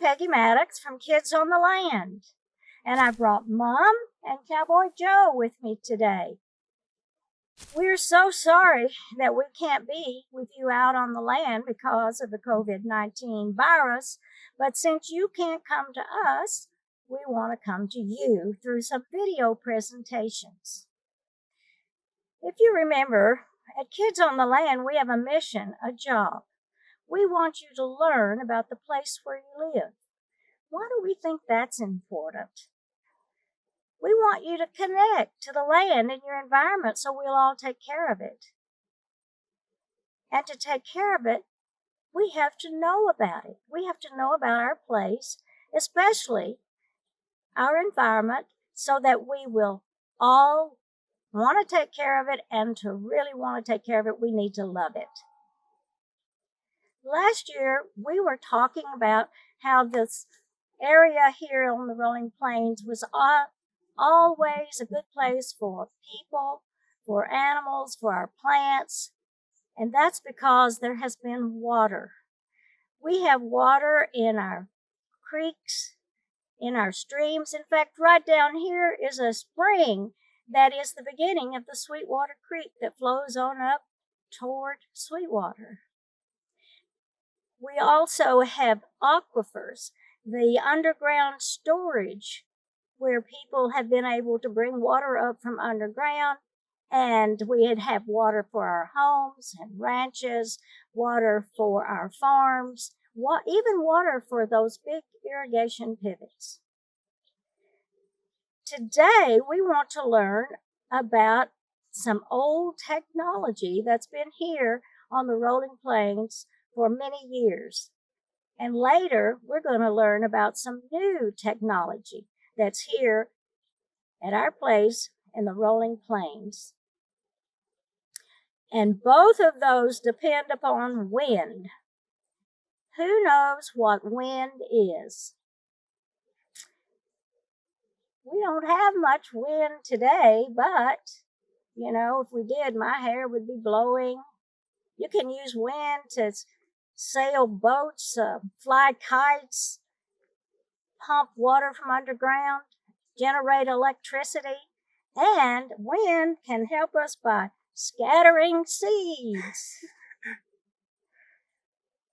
Peggy Maddox from Kids on the Land, and I brought Mom and Cowboy Joe with me today. We're so sorry that we can't be with you out on the land because of the COVID-19 virus, but since you can't come to us, we want to come to you through some video presentations. If you remember, at Kids on the Land, we have a mission, a job. We want you to learn about the place where you live. Why do we think that's important? We want you to connect to the land and your environment so we'll all take care of it. And to take care of it, we have to know about it. We have to know about our place, especially our environment, so that we will all want to take care of it, and to really want to take care of it, we need to love it. Last year, we were talking about how this area here on the Rolling Plains was always a good place for people, for animals, for our plants, and that's because there has been water. We have water in our creeks, in our streams. In fact, right down here is a spring that is the beginning of the Sweetwater Creek that flows on up toward Sweetwater. We also have aquifers, the underground storage where people have been able to bring water up from underground, and we have water for our homes and ranches, water for our farms, even water for those big irrigation pivots. Today, we want to learn about some old technology that's been here on the Rolling Plains for many years. And later, we're going to learn about some new technology that's here at our place in the Rolling Plains. And both of those depend upon wind. Who knows what wind is? We don't have much wind today, but, if we did, my hair would be blowing. You can use wind to sail boats, fly kites, pump water from underground, generate electricity, and wind can help us by scattering seeds.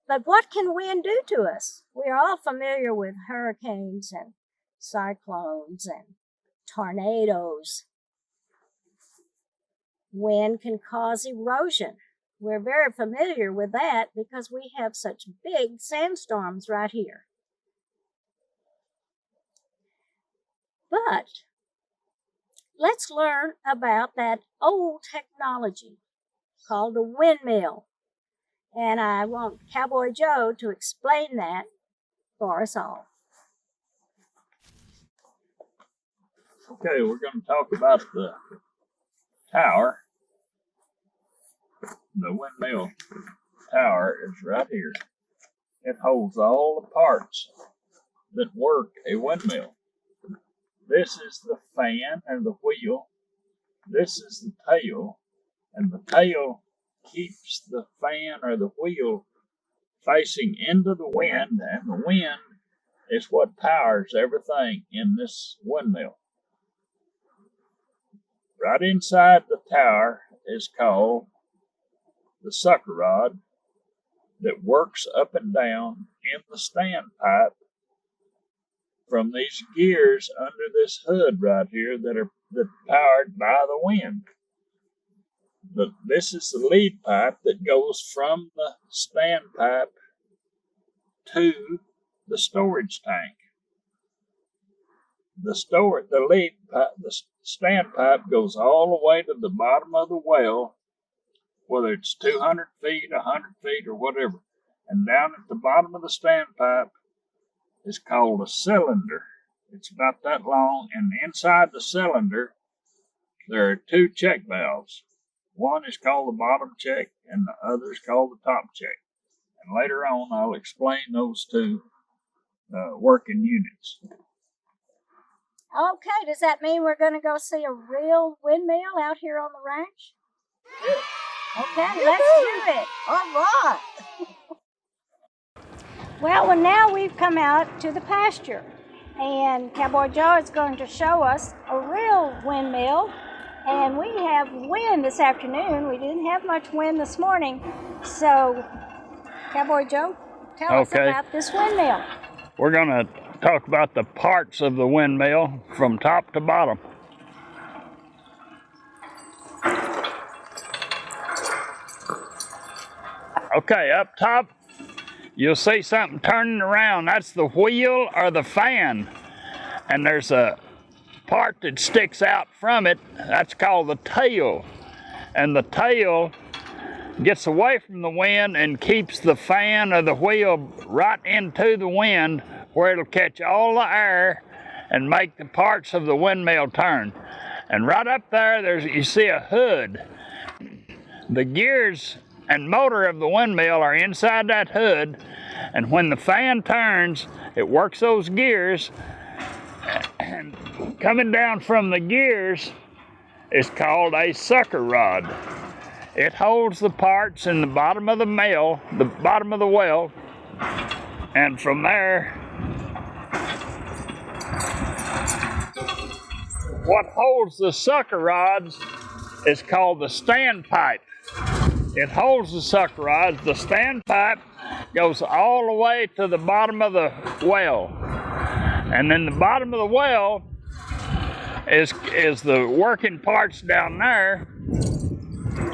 But what can wind do to us? We are all familiar with hurricanes and cyclones and tornadoes. Wind can cause erosion. We're very familiar with that because we have such big sandstorms right here. But let's learn about that old technology called a windmill. And I want Cowboy Joe to explain that for us all. Okay, we're going to talk about the tower. The windmill tower is right here. It holds all the parts that work a windmill. This is the fan or the wheel. This is the tail. And the tail keeps the fan or the wheel facing into the wind. And the wind is what powers everything in this windmill. Right inside the tower is called the sucker rod that works up and down in the standpipe from these gears under this hood right here that are powered by the wind. This is the lead pipe that goes from the standpipe to the storage tank. The standpipe goes all the way to the bottom of the well, whether it's 200 feet, 100 feet, or whatever. And down at the bottom of the standpipe is called a cylinder. It's about that long, and inside the cylinder, there are two check valves. One is called the bottom check, and the other is called the top check. And later on, I'll explain those two working units. Okay, does that mean we're going to go see a real windmill out here on the ranch? Yeah. Okay, let's do it. All right. Well, now we've come out to the pasture, and Cowboy Joe is going to show us a real windmill. And we have wind this afternoon. We didn't have much wind this morning. So, Cowboy Joe, tell us about this windmill. We're going to talk about the parts of the windmill from top to bottom. Okay, up top, you'll see something turning around. That's the wheel or the fan. And there's a part that sticks out from it. That's called the tail. And the tail gets away from the wind and keeps the fan or the wheel right into the wind, where it'll catch all the air and make the parts of the windmill turn. And right up there, you see a hood. The gears and motor of the windmill are inside that hood, and when the fan turns, it works those gears, and coming down from the gears is called a sucker rod. It holds the parts in the bottom of the bottom of the well, and from there, what holds the sucker rods is called the standpipe. It holds the sucker rods. The standpipe goes all the way to the bottom of the well, and then the bottom of the well is the working parts down there.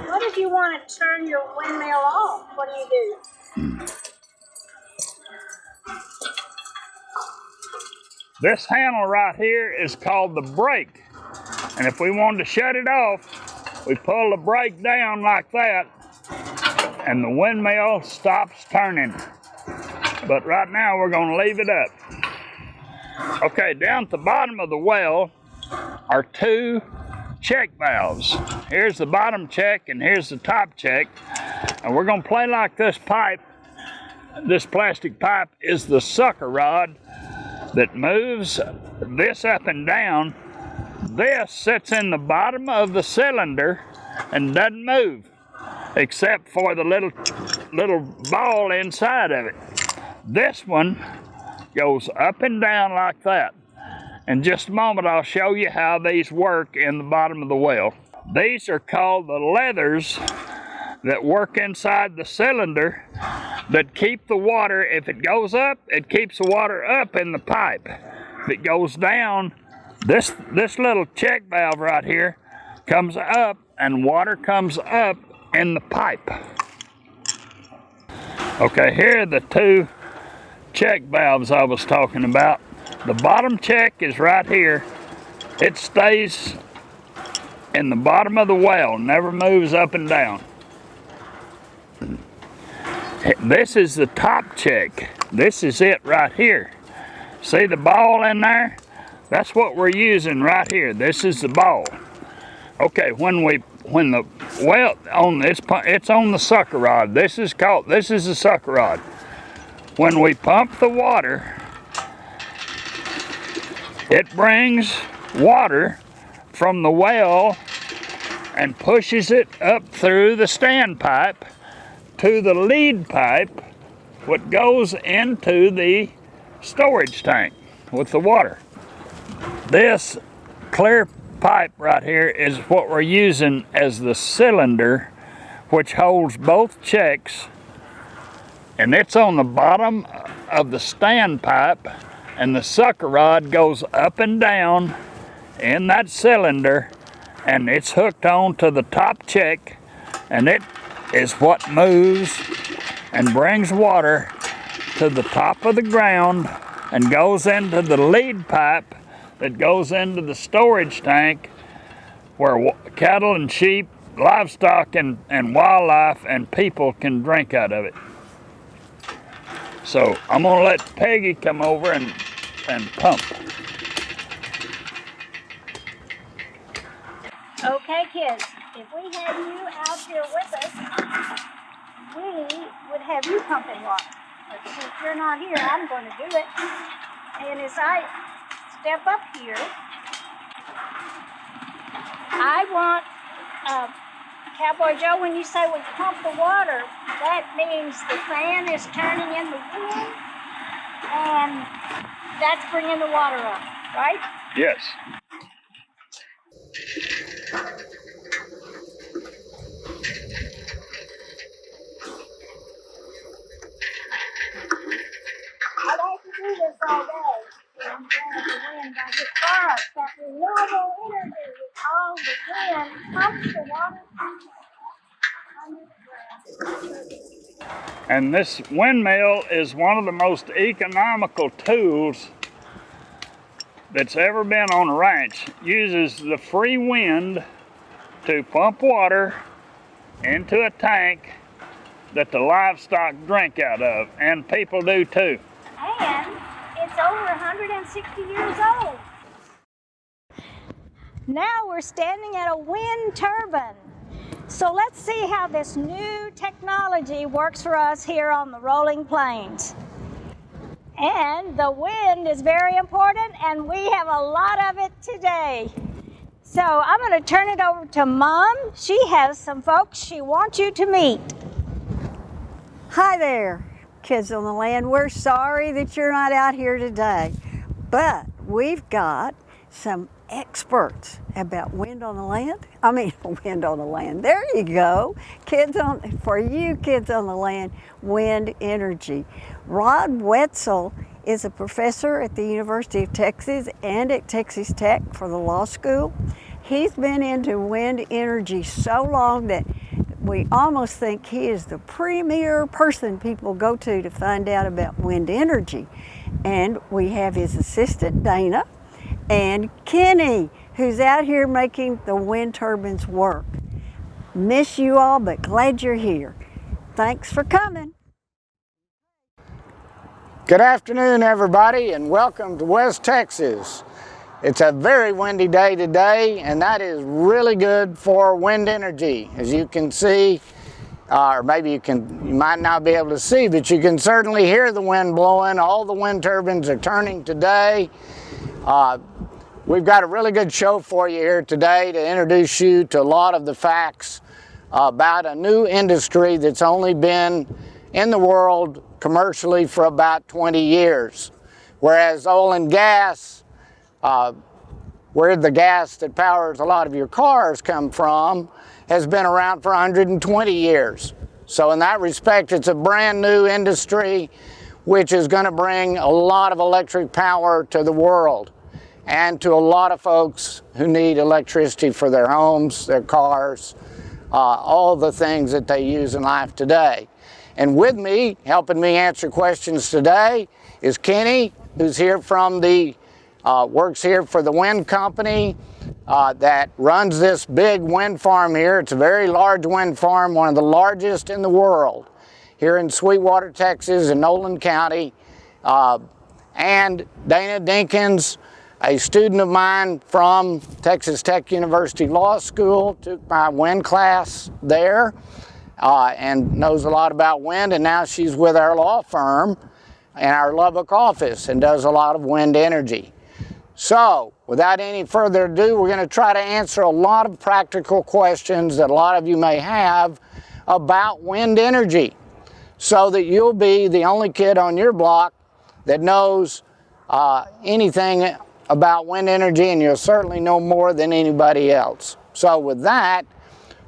What if you want to turn your windmill off? What do? This handle right here is called the brake, and if we wanted to shut it off, we pull the brake down like that, and the windmill stops turning. But right now we're going to leave it up. Okay, down at the bottom of the well are two check valves. Here's the bottom check and here's the top check. And we're going to play like this pipe. This plastic pipe is the sucker rod that moves this up and down. This sits in the bottom of the cylinder and doesn't move, except for the little ball inside of it. This one goes up and down like that. In just a moment, I'll show you how these work in the bottom of the well. These are called the leathers that work inside the cylinder that keep the water. If it goes up, it keeps the water up in the pipe. If it goes down, this little check valve right here comes up, and water comes up in the pipe. Okay, here are the two check valves I was talking about. The bottom check is right here. It stays in the bottom of the well, never moves up and down. This is the top check. This is it right here. See the ball in there? That's what we're using right here. This is the ball. Okay, when the well on this, it's on the sucker rod. This is the sucker rod. When we pump the water, it brings water from the well and pushes it up through the standpipe to the lead pipe, what goes into the storage tank with the water. This clear pipe right here is what we're using as the cylinder, which holds both checks, and it's on the bottom of the standpipe, and the sucker rod goes up and down in that cylinder, and it's hooked on to the top check, and it is what moves and brings water to the top of the ground and goes into the lead pipe that goes into the storage tank where cattle and sheep, livestock and wildlife and people can drink out of it. So I'm gonna let Peggy come over and pump. Okay, kids, if we had you out here with us, we would have you pumping water. But since you're not here, I'm going to do it. And as I step up here, I want, Cowboy Joe, when you say we pump the water, that means the fan is turning in the wind and that's bringing the water up, right? Yes. I like to do this all day. So I'm glad the wind got hit far. That renewable energy with all the wind pumps the water underground. And this windmill is one of the most economical tools that's ever been on a ranch. Uses the free wind to pump water into a tank that the livestock drink out of, and people do too. And it's over 160 years old. Now we're standing at a wind turbine. So let's see how this new technology works for us here on the rolling plains. And the wind is very important, and we have a lot of it today. So I'm going to turn it over to Mom. She has some folks she wants you to meet. Hi there, kids on the land. We're sorry that you're not out here today, but we've got some experts about wind on the land. Wind on the land. There you go. For you kids on the land, wind energy. Rod Wetzel is a professor at the University of Texas and at Texas Tech for the law school. He's been into wind energy so long that we almost think he is the premier person people go to find out about wind energy. And we have his assistant, Dana, and Kenny, who's out here making the wind turbines work. Miss you all, but glad you're here. Thanks for coming. Good afternoon, everybody, and welcome to West Texas. It's a very windy day today, and that is really good for wind energy. As you can see, or maybe you might not be able to see, but you can certainly hear the wind blowing. All the wind turbines are turning today. We've got a really good show for you here today to introduce you to a lot of the facts about a new industry that's only been in the world commercially for about 20 years. Whereas oil and gas, where the gas that powers a lot of your cars come from, has been around for 120 years. So in that respect, it's a brand new industry which is going to bring a lot of electric power to the world and to a lot of folks who need electricity for their homes, their cars, all the things that they use in life today. And with me, helping me answer questions today, is Kenny, who's here from works here for the wind company that runs this big wind farm here. It's a very large wind farm, one of the largest in the world, here in Sweetwater, Texas, in Nolan County. And Dana Dinkins, a student of mine from Texas Tech University Law School, took my wind class there and knows a lot about wind, and now she's with our law firm in our Lubbock office and does a lot of wind energy. So, without any further ado, we're going to try to answer a lot of practical questions that a lot of you may have about wind energy, so that you'll be the only kid on your block that knows anything about wind energy, and you'll certainly know more than anybody else. So with that,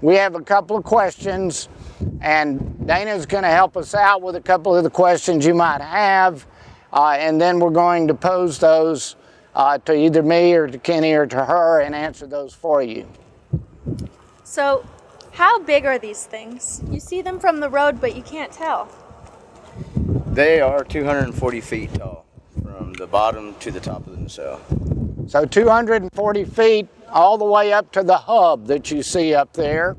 we have a couple of questions, and Dana's going to help us out with a couple of the questions you might have, and then we're going to pose those to either me or to Kenny or to her and answer those for you. So, how big are these things? You see them from the road, but you can't tell. They are 240 feet tall, from the bottom to the top of the nacelle. So 240 feet all the way up to the hub that you see up there.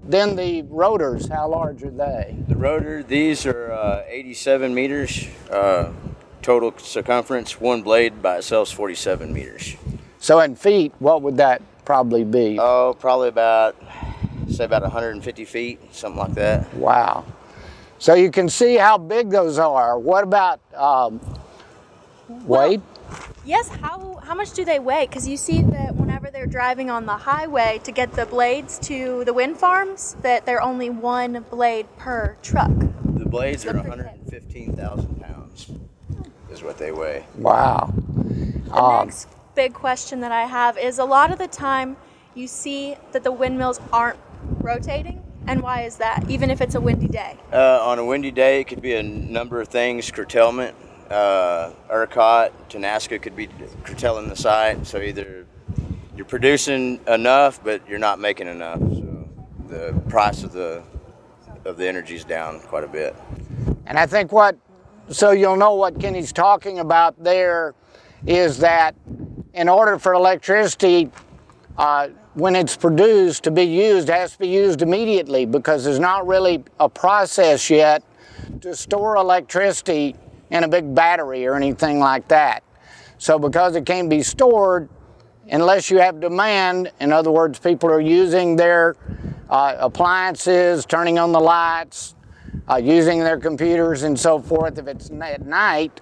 Then the rotors, how large are they? The rotor, these are 87 meters. Total circumference, one blade by itself is 47 meters. So in feet, what would that probably be? Oh, probably about 150 feet, something like that. Wow. So you can see how big those are. What about weight? Yes, how much do they weigh? Because you see that whenever they're driving on the highway to get the blades to the wind farms, that they're only one blade per truck. The blades are 115,000 pounds is what they weigh. Wow. The next big question that I have is, a lot of the time you see that the windmills aren't rotating, and why is that, even if it's a windy day? On a windy day, it could be a number of things. Curtailment, ERCOT, Tenaska could be curtailing the site, so either you're producing enough, but you're not making enough, so the price of the energy is down quite a bit. And I think so you'll know what Kenny's talking about there is that in order for electricity, when it's produced to be used, it has to be used immediately, because there's not really a process yet to store electricity in a big battery or anything like that. So because it can't be stored unless you have demand, in other words, people are using their appliances, turning on the lights, using their computers and so forth. If it's at night,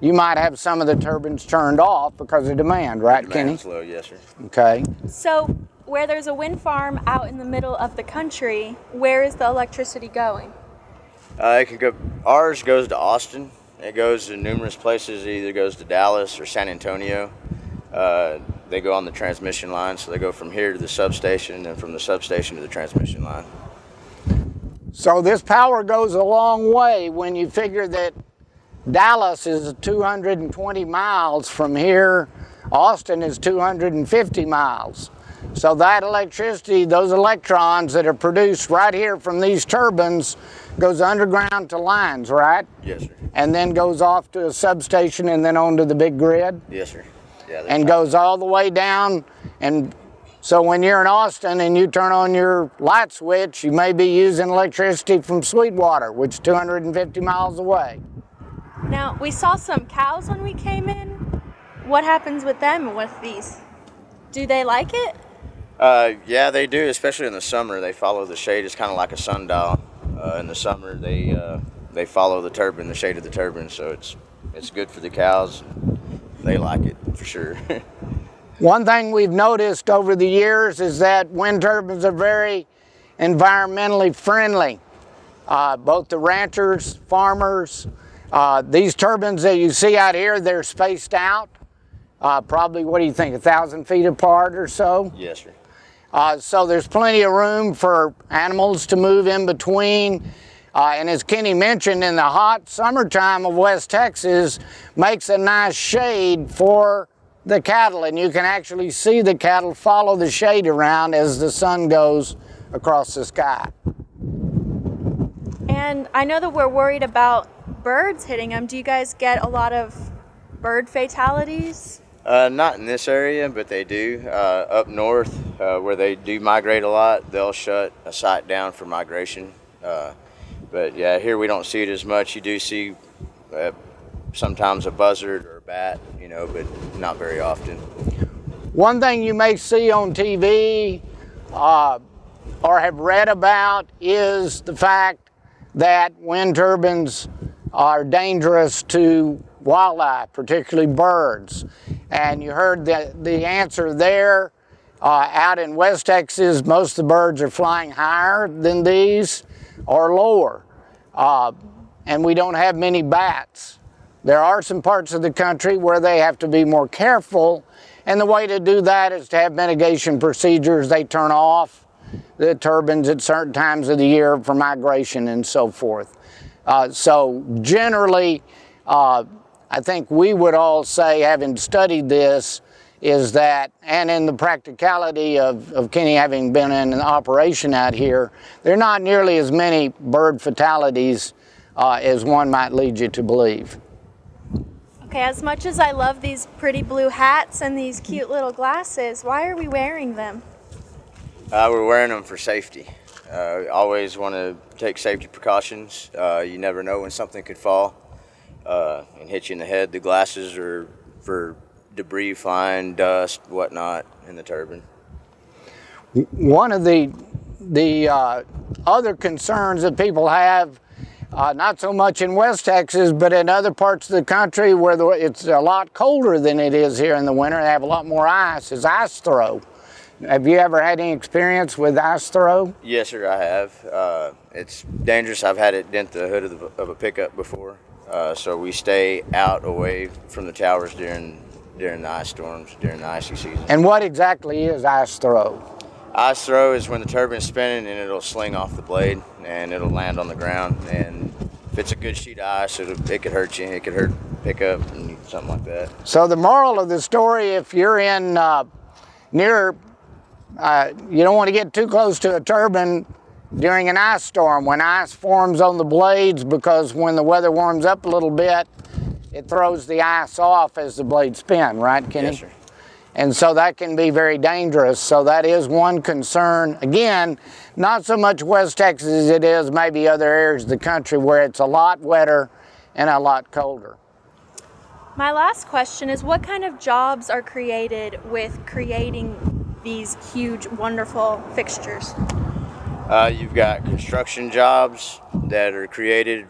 you might have some of the turbines turned off because of demand, right, Kenny? Demand's low, yes, sir. Okay. So where there's a wind farm out in the middle of the country, where is the electricity going? It can go. Ours goes to Austin. It goes to numerous places. It either goes to Dallas or San Antonio. They go on the transmission line, so they go from here to the substation, and from the substation to the transmission line. So this power goes a long way when you figure that Dallas is 220 miles from here. Austin is 250 miles. So that electricity, those electrons that are produced right here from these turbines, goes underground to lines, right? Yes, sir. And then goes off to a substation and then onto the big grid? Yes, sir. Yeah, And goes all the way down. And so when you're in Austin and you turn on your light switch, you may be using electricity from Sweetwater, which is 250 miles away. Now, we saw some cows when we came in. What happens with them with these? Do they like it? Yeah, they do, especially in the summer. They follow the shade. It's kind of like a sundial. In the summer, they follow the turbine, the shade of the turbine, so it's good for the cows. They like it for sure. One thing we've noticed over the years is that wind turbines are very environmentally friendly. Both the ranchers, farmers, these turbines that you see out here, they're spaced out. Probably, what do you think, 1,000 feet apart or so? Yes, sir. So there's plenty of room for animals to move in between. And as Kenny mentioned, in the hot summertime of West Texas, makes a nice shade for the cattle. And you can actually see the cattle follow the shade around as the sun goes across the sky. And I know that we're worried about birds hitting them. Do you guys get a lot of bird fatalities? Not in this area, but they do. Up north, where they do migrate a lot, they'll shut a site down for migration. But yeah, here we don't see it as much. You do see sometimes a buzzard or a bat, but not very often. One thing you may see on TV or have read about is the fact that wind turbines are dangerous to wildlife, particularly birds. And you heard the answer there. Out in West Texas, most of the birds are flying higher than these or lower. And we don't have many bats. There are some parts of the country where they have to be more careful. And the way to do that is to have mitigation procedures. They turn off the turbines at certain times of the year for migration and so forth. So generally, I think we would all say, having studied this, is that, and in the practicality of Kenny having been in an operation out here, there are not nearly as many bird fatalities as one might lead you to believe. Okay, as much as I love these pretty blue hats and these cute little glasses, why are we wearing them? We're wearing them for safety. Always want to take safety precautions. You never know when something could fall and hit you in the head. The glasses are for debris flying, dust, whatnot in the turbine. One of the other concerns that people have, not so much in West Texas, but in other parts of the country where it's a lot colder than it is here in the winter, they have a lot more ice, is ice throw. Have you ever had any experience with ice throw? Yes, sir, I have. It's dangerous. I've had it dent the hood of a pickup before. So we stay out away from the towers during the ice storms, during the icy season. And what exactly is ice throw? Ice throw is when the turbine's spinning and it'll sling off the blade and it'll land on the ground. And if it's a good sheet of ice, it could hurt you. It could hurt pickup and something like that. So the moral of the story, if you're in near, you don't want to get too close to a turbine during an ice storm when ice forms on the blades, because when the weather warms up a little bit, it throws the ice off as the blades spin, right, Kenny? Yes, sir. And so that can be very dangerous. So that is one concern. Again, not so much West Texas as it is maybe other areas of the country where it's a lot wetter and a lot colder. My last question is, what kind of jobs are created with creating these huge, wonderful fixtures? You've got construction jobs that are created,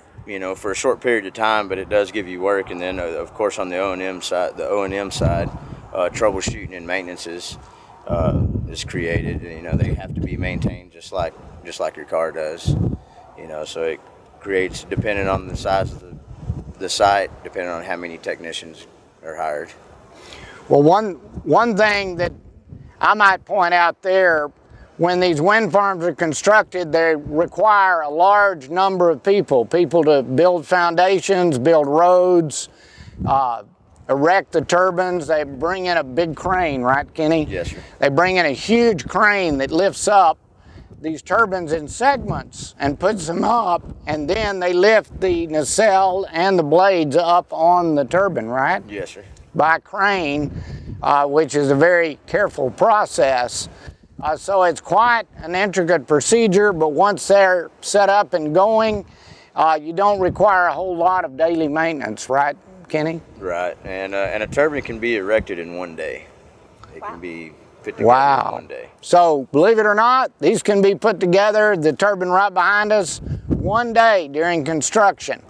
for a short period of time, but it does give you work. And then, of course, on the O&M side, troubleshooting and maintenance is created. They have to be maintained just like your car does. So it creates, depending on the size of the site, depending on how many technicians are hired. Well, one thing that I might point out there, when these wind farms are constructed, they require a large number of people to build foundations, build roads, erect the turbines. They bring in a big crane, right, Kenny? Yes, sir. They bring in a huge crane that lifts up these turbines in segments and puts them up, and then they lift the nacelle and the blades up on the turbine, right? Yes, sir. By crane, which is a very careful process. So it's quite an intricate procedure, but once they're set up and going, you don't require a whole lot of daily maintenance, right, Kenny? Right, and a turbine can be erected in one day. It can be put together in one day. So believe it or not, these can be put together, the turbine right behind us, one day during construction.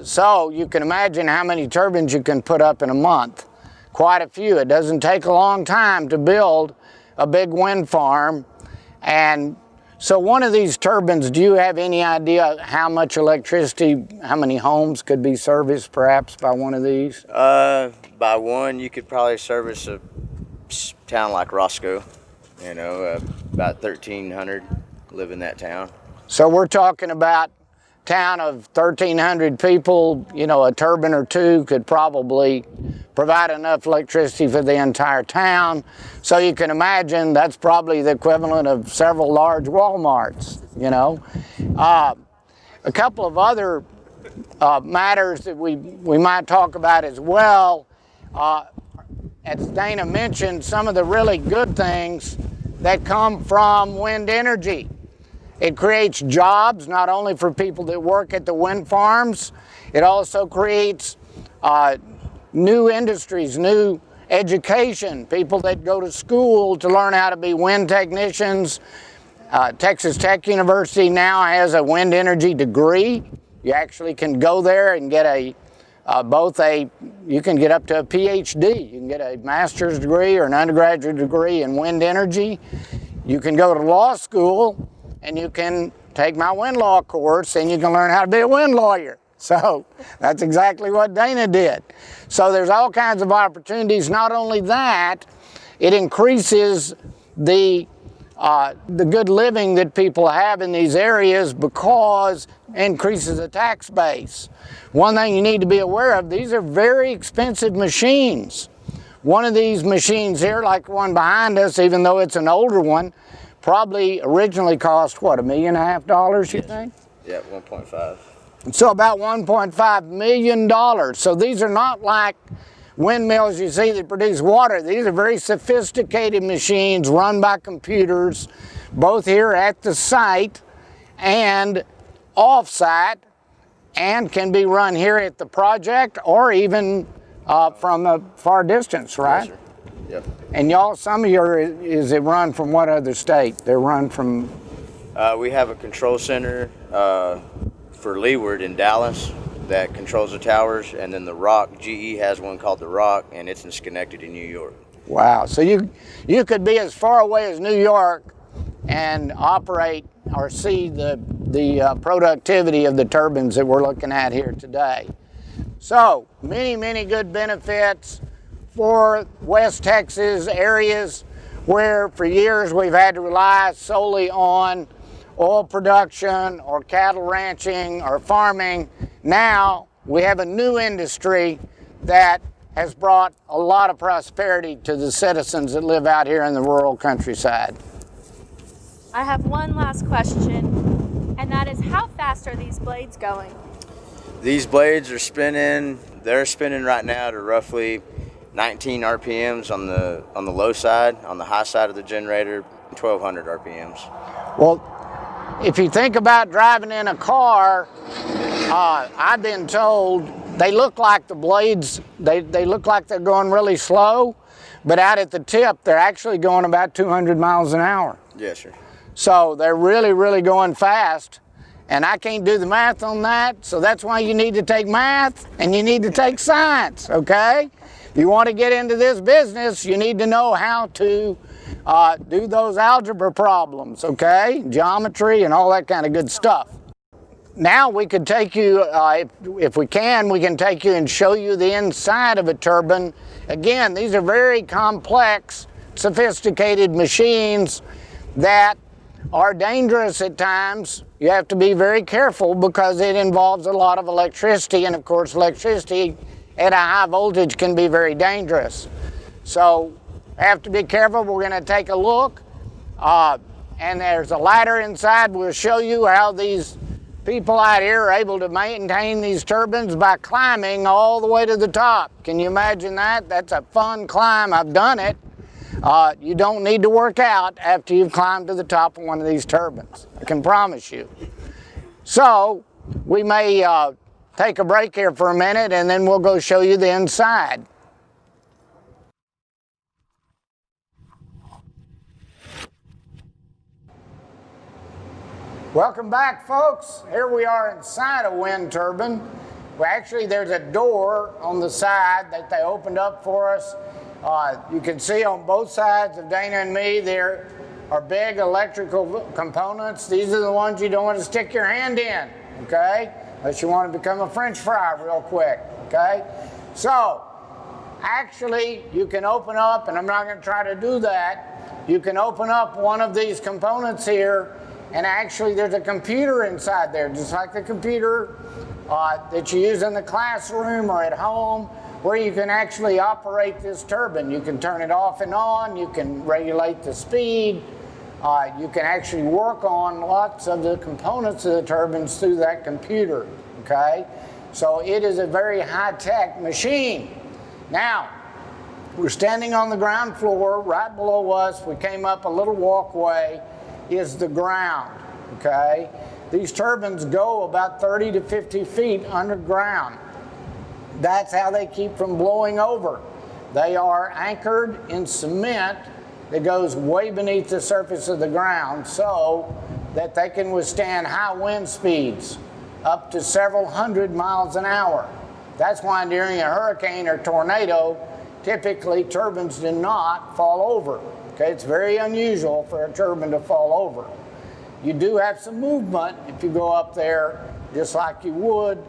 So you can imagine how many turbines you can put up in a month. Quite a few. It doesn't take a long time to build a big wind farm. And so one of these turbines, do you have any idea how much electricity, how many homes could be serviced perhaps by one of these? By one, you could probably service a town like Roscoe. About 1,300 live in that town. So we're talking about a town of 1,300 people. A turbine or two could probably provide enough electricity for the entire town. So you can imagine that's probably the equivalent of several large Walmarts, A couple of other matters that we might talk about as well. As Dana mentioned, some of the really good things that come from wind energy. It creates jobs, not only for people that work at the wind farms, it also creates new industries, new education, people that go to school to learn how to be wind technicians. Texas Tech University now has a wind energy degree. You actually can go there and get you can get up to a PhD. You can get a master's degree or an undergraduate degree in wind energy. You can go to law school and you can take my wind law course and you can learn how to be a wind lawyer. So that's exactly what Dana did. So there's all kinds of opportunities. Not only that, it increases the good living that people have in these areas because it increases the tax base. One thing you need to be aware of, these are very expensive machines. One of these machines here, like the one behind us, even though it's an older one, probably originally cost, what, $1.5 million, you think? Yeah, 1.5. So about $1.5 million. So these are not like windmills you see that produce water. These are very sophisticated machines run by computers, both here at the site and off-site, and can be run here at the project or even from a far distance, right? Yes, sir. Yep. And y'all, some of your, is it run from what other state? They're run from? We have a control center for Leeward in Dallas that controls the towers, and then the Rock, GE has one called the Rock, and it's in Schenectady, New York. Wow, so you could be as far away as New York and operate or see the productivity of the turbines that we're looking at here today. So many good benefits for West Texas areas where for years we've had to rely solely on oil production or cattle ranching or farming. Now we have a new industry that has brought a lot of prosperity to the citizens that live out here in the rural countryside. I have one last question, and that is, how fast are these blades going? These blades are spinning. They're spinning right now to roughly 19 RPMs on the low side. On the high side of the generator, 1200 RPMs. Well, if you think about driving in a car, I've been told they look like the blades, they look like they're going really slow, but out at the tip, they're actually going about 200 miles an hour. Yes, sir. So they're really going fast, and I can't do the math on that, so that's why you need to take math and you need to take science, okay? If you want to get into this business, you need to know how to do those algebra problems, okay? Geometry and all that kind of good stuff. Now we could take you, if we can take you and show you the inside of a turbine. Again, these are very complex, sophisticated machines that are dangerous at times. You have to be very careful because it involves a lot of electricity, and of course electricity at a high voltage can be very dangerous. So have to be careful. We're going to take a look, and there's a ladder inside. We'll show you how these people out here are able to maintain these turbines by climbing all the way to the top. Can you imagine that? That's a fun climb. I've done it. You don't need to work out after you've climbed to the top of one of these turbines, I can promise you. So we may take a break here for a minute, and then we'll go show you the inside. Welcome back, folks. Here we are inside a wind turbine. Well, actually, there's a door on the side that they opened up for us. You can see on both sides of Dana and me, there are big electrical components. These are the ones you don't want to stick your hand in, okay? Unless you want to become a French fry real quick, okay? So, actually, you can open up, and I'm not going to try to do that, you can open up one of these components here, and actually there's a computer inside there, just like the computer that you use in the classroom or at home, where you can actually operate this turbine. You can turn it off and on, you can regulate the speed, you can actually work on lots of the components of the turbines through that computer, okay? So it is a very high-tech machine. Now, we're standing on the ground floor. Right below us, we came up a little walkway, is the ground, okay? These turbines go about 30 to 50 feet underground. That's how they keep from blowing over. They are anchored in cement that goes way beneath the surface of the ground so that they can withstand high wind speeds up to several hundred miles an hour. That's why during a hurricane or tornado, typically turbines do not fall over. Okay, it's very unusual for a turbine to fall over. You do have some movement if you go up there, just like you would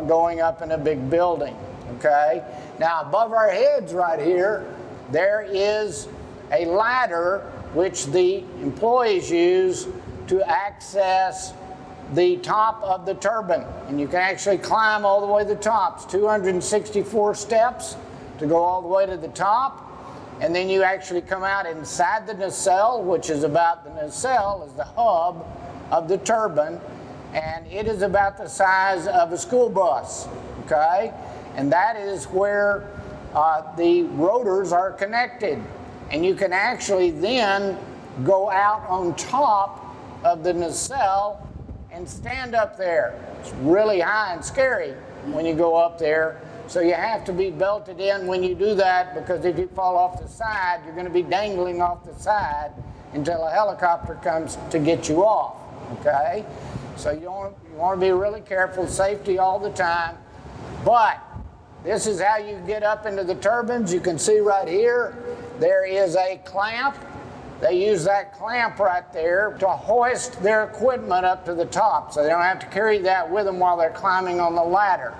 going up in a big building, okay? Now, above our heads right here, there is a ladder which the employees use to access the top of the turbine. And you can actually climb all the way to the top. It's 264 steps to go all the way to the top. And then you actually come out inside the nacelle, which is about, the nacelle is the hub of the turbine, and it is about the size of a school bus, okay? And that is where the rotors are connected. And you can actually then go out on top of the nacelle and stand up there. It's really high and scary when you go up there. So you have to be belted in when you do that, because if you fall off the side, you're going to be dangling off the side until a helicopter comes to get you off, okay? So you want to be really careful, safety all the time. But this is how you get up into the turbines. You can see right here, there is a clamp. They use that clamp right there to hoist their equipment up to the top, so they don't have to carry that with them while they're climbing on the ladder.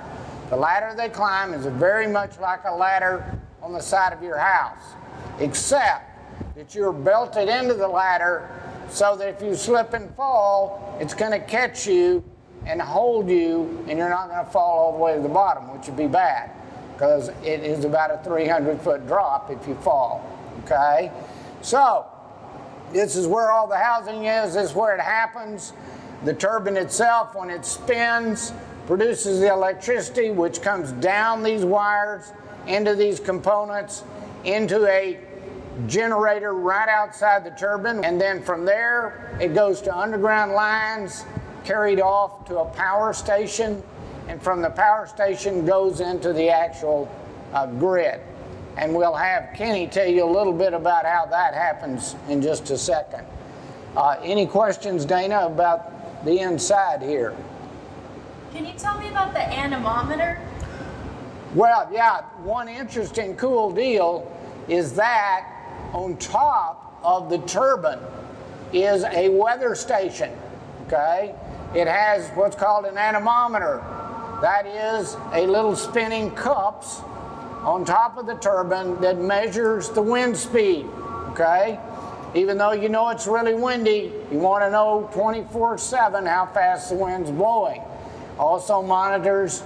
The ladder they climb is very much like a ladder on the side of your house, except that you're belted into the ladder so that if you slip and fall, it's going to catch you and hold you, and you're not going to fall all the way to the bottom, which would be bad, because it is about a 300-foot drop if you fall, okay? So, this is where all the housing is. This is where it happens. The turbine itself, when it spins, produces the electricity, which comes down these wires into these components, into a generator right outside the turbine. And then from there, it goes to underground lines, carried off to a power station. And from the power station goes into the actual grid. And we'll have Kenny tell you a little bit about how that happens in just a second. Any questions, Dana, about the inside here? Can you tell me about the anemometer? Well, yeah, one interesting cool deal is that on top of the turbine is a weather station, okay? It has what's called an anemometer. That is a little spinning cups on top of the turbine that measures the wind speed, okay? Even though you know it's really windy, you want to know 24/7 how fast the wind's blowing. Also monitors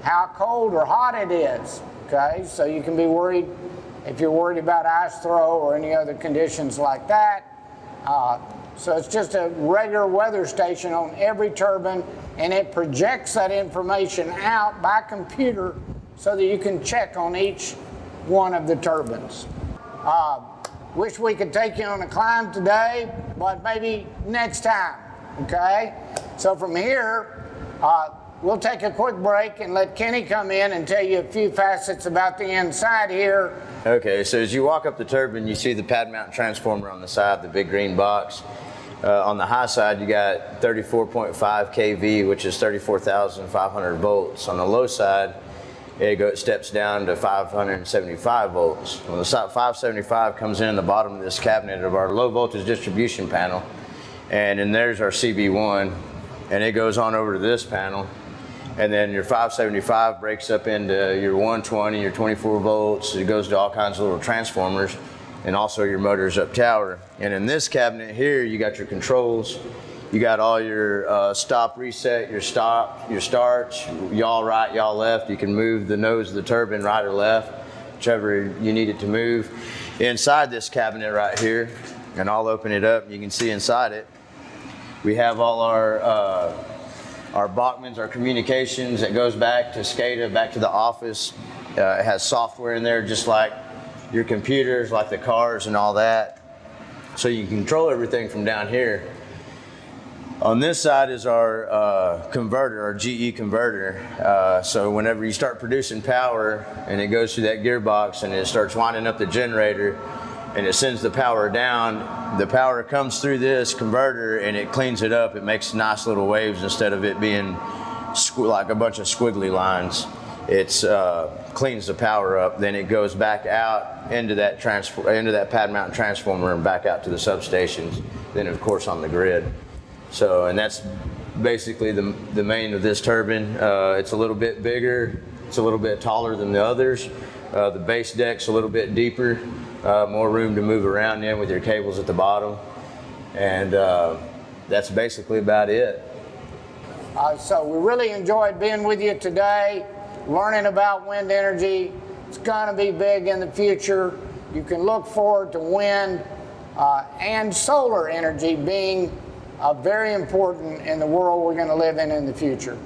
how cold or hot it is, okay? So you can be worried if you're worried about ice throw or any other conditions like that. So it's just a regular weather station on every turbine, and it projects that information out by computer so that you can check on each one of the turbines. Wish we could take you on a climb today, but maybe next time, okay? So from here, we'll take a quick break and let Kenny come in and tell you a few facets about the inside here. Okay, so as you walk up the turbine, you see the pad mount transformer on the side, the big green box. On the high side, you got 34.5 kV, which is 34,500 volts. On the low side, it steps down to 575 volts. When the 575 comes in the bottom of this cabinet of our low voltage distribution panel, and then there's our CB1, and it goes on over to this panel, and then your 575 breaks up into your 120, your 24 volts. It goes to all kinds of little transformers, and also your motors up tower. And in this cabinet here, you got your controls. You got all your stop reset, your stop, your starts, yaw right, yaw left. You can move the nose of the turbine right or left, whichever you need it to move. Inside this cabinet right here, and I'll open it up, you can see inside it, we have all our Bachmans, our communications that goes back to SCADA, back to the office. It has software in there just like your computers, like the cars and all that. So you can control everything from down here. On this side is our converter, our GE converter. So whenever you start producing power and it goes through that gearbox and it starts winding up the generator and it sends the power down, the power comes through this converter and it cleans it up. It makes nice little waves instead of it being like a bunch of squiggly lines. It cleans the power up, then it goes back out into that pad mount transformer and back out to the substations, then of course on the grid. So, and that's basically the main of this turbine. It's a little bit bigger, it's a little bit taller than the others. The base deck's a little bit deeper, more room to move around in with your cables at the bottom. And that's basically about it. So we really enjoyed being with you today, learning about wind energy. It's going to be big in the future. You can look forward to wind and solar energy being very important in the world we're going to live in the future.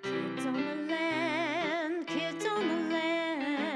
Kids on the land, kids on the land.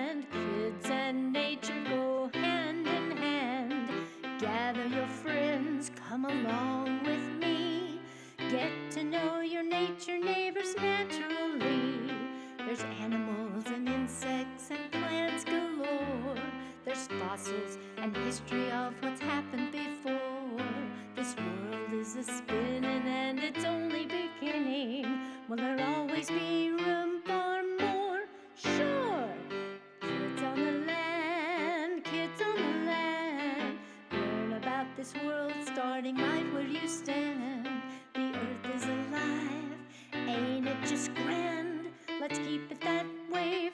world starting right where you stand. The earth is alive, ain't it just grand? Let's keep it that way